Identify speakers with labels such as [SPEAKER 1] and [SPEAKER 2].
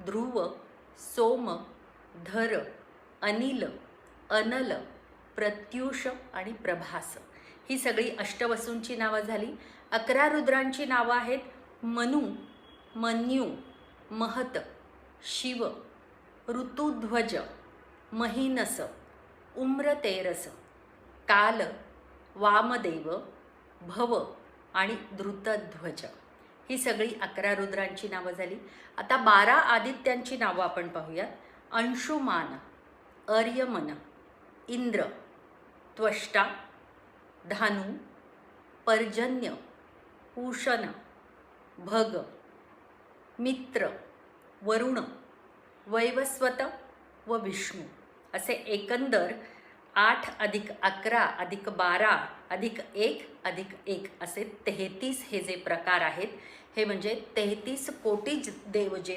[SPEAKER 1] ध्रुव, सोम, धर, अनिल, अनल, प्रत्युष आणि प्रभास. ही सगळी अष्टवसूंची नावं झाली. 11 रुद्रांची नावं आहेत मनु, मन्यू, महत, शिव, ऋतुध्वज, महिनस, उम्रतेरस, काल, वामदेव, भव आणि धृतध्वज. ही सगळी 11 रुद्रांची नावं झाली. आता 12 आदित्यांची नावं आपण पाहूयात. अंशुमान, अर्यमन, इंद्र, त्वष्टा, धानु, पर्जन्य, पूषण, भग, मित्र, वरुण, वैवस्वत व विष्णू. असे एकंदर 8 अधिक 11 अधिक 12 अधिक 1 अधिक 1 असे 33 हे जे प्रकार आहेत, हे म्हणजे 33 कोटी देव जे